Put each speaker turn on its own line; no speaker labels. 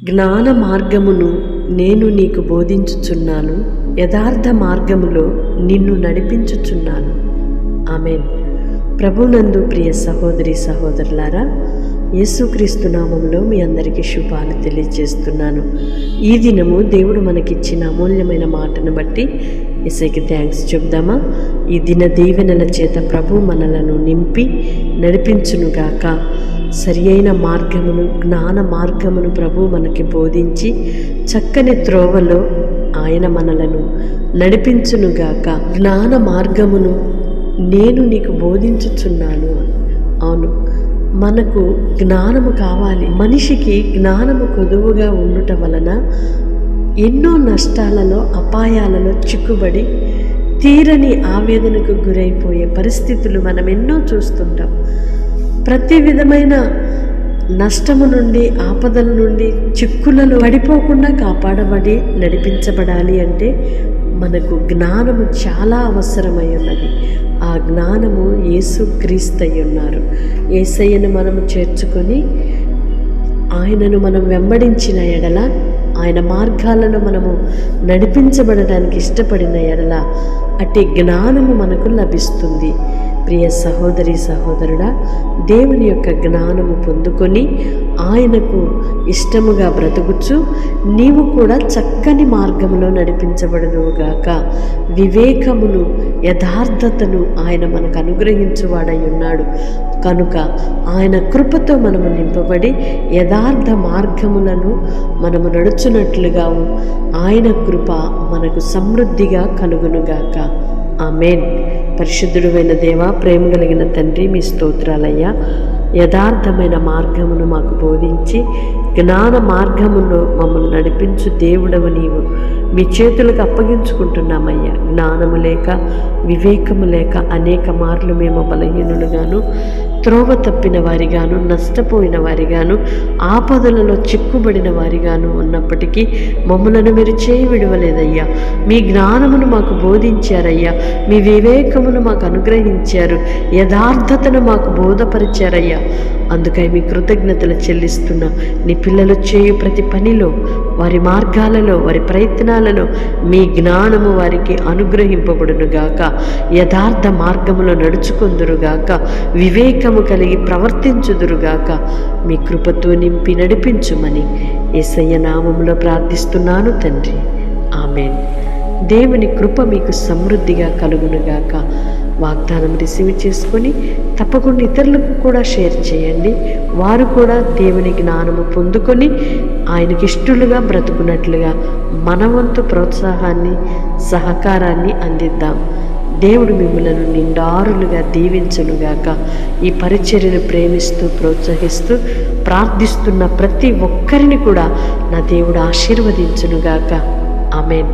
జ్ఞాన మార్గమును నేను నీకు బోధించుచున్నాను, యథార్థ మార్గములో నిన్ను నడిపించుచున్నాను. ఆమేన్. ప్రభునందు ప్రియ సహోదరి సహోదరులారా, యేసుక్రీస్తు నామములో మీ అందరికీ శుభాలు తెలియజేస్తున్నాను. ఈ దినము దేవుడు మనకిచ్చిన అమూల్యమైన మాటను బట్టి యేసయ్యకి థ్యాంక్స్ చెప్దామా? ఈ దిన దీవెనల చేత ప్రభు మనలను నింపి నడిపించునుగాక. సరి అయిన మార్గమును, జ్ఞాన మార్గమును ప్రభు మనకి బోధించి చక్కని త్రోవలో ఆయన మనలను నడిపించునుగాక. జ్ఞాన మార్గమును నేను నీకు బోధించుచున్నాను. అవును, మనకు జ్ఞానము కావాలి. మనిషికి జ్ఞానము కొదువుగా ఉండుట వలన ఎన్నో నష్టాలలో, అపాయాలలో చిక్కుబడి తీరని ఆవేదనకు గురైపోయే పరిస్థితులు మనం ఎన్నో చూస్తుంటాం. ప్రతి విధమైన నష్టము నుండి, ఆపదల నుండి, చిక్కులలో పడిపోకుండా కాపాడబడి నడిపించబడాలి అంటే మనకు జ్ఞానము చాలా అవసరమై ఉన్నది. ఆ జ్ఞానము యేసుక్రీస్తు అయి ఉన్నారు. యేసయ్యను మనము చేర్చుకొని ఆయనను మనం వెంబడించిన ఎడల, ఆయన మార్గాలను మనము నడిపించబడడానికి ఇష్టపడిన ఎడల అట్టి జ్ఞానము మనకు లభిస్తుంది. ప్రియ సహోదరి సహోదరుడా, దేవుని యొక్క జ్ఞానము పొందుకొని ఆయనకు ఇష్టముగా బ్రతుకుచు నీవు కూడా చక్కని మార్గములో నడిపించబడునుగాక. వివేకమును, యథార్థతను ఆయన మనకు అనుగ్రహించువాడై ఉన్నాడు కనుక ఆయన కృపతో మనము నింపబడి యథార్థ మార్గములను మనము నడుచున్నట్లుగా ఆయన కృప మనకు సమృద్ధిగా కలుగునుగాక. ఆమేన్. పరిశుద్ధుడైన దేవా, ప్రేమ కలిగిన తండ్రి, మీ స్తోత్రాలయ్యా. యథార్థమైన మార్గమును మాకు బోధించి జ్ఞాన మార్గములో మమ్మల్ని నడిపించు దేవుడవు నీవు. మీ చేతులకు అప్పగించుకుంటున్నామయ్యా. జ్ఞానము లేక, వివేకము లేక అనేక మార్లు మేము బలహీనులుగాను, త్రోవ తప్పిన వారిగాను, నష్టపోయిన వారిగాను, ఆపదలలో చిక్కుబడిన వారిగాను ఉన్నప్పటికీ మమ్మలను మీరు చేయి విడవలేదయ్యా. మీ జ్ఞానమును మాకు బోధించారయ్యా. మీ వివేకమును మాకు అనుగ్రహించారు. యథార్థతను మాకు బోధపరిచారయ్యా. అందుకై మీ కృతజ్ఞతలు చెల్లిస్తున్నా. నీ పిల్లలు చేయు ప్రతి పనిలో, వారి మార్గాలలో, వారి ప్రయత్నాలలో మీ జ్ఞానము వారికి అనుగ్రహింపబడునుగాక. యథార్థ మార్గములో నడుచుకొందురుగాక. వివేకము కలిగి ప్రవర్తించుదురుగాక. మీ కృపతో నింపి నడిపించుమని యేసయ్య నామములో ప్రార్థిస్తున్నాను తండ్రి. ఆమేన్. దేవుని కృప మీకు సమృద్ధిగా కలుగునుగాక. వాగ్దానం రిసీవ్ చేసుకొని తప్పకుండా ఇతరులకు కూడా షేర్ చేయండి. వారు కూడా దేవుని జ్ఞానము పొందుకొని ఆయనకి ఇష్టలుగా బ్రతుకున్నట్లుగా మన వంతు ప్రోత్సాహాన్ని, సహకారాన్ని అందిద్దాం. దేవుడు మిమ్మలను నిండారులుగా దీవించునుగాక. ఈ పరిచర్యను ప్రేమిస్తూ, ప్రోత్సహిస్తూ, ప్రార్థిస్తున్న ప్రతి ఒక్కరిని కూడా నా దేవుడు ఆశీర్వదించునుగాక. ఆమేన్.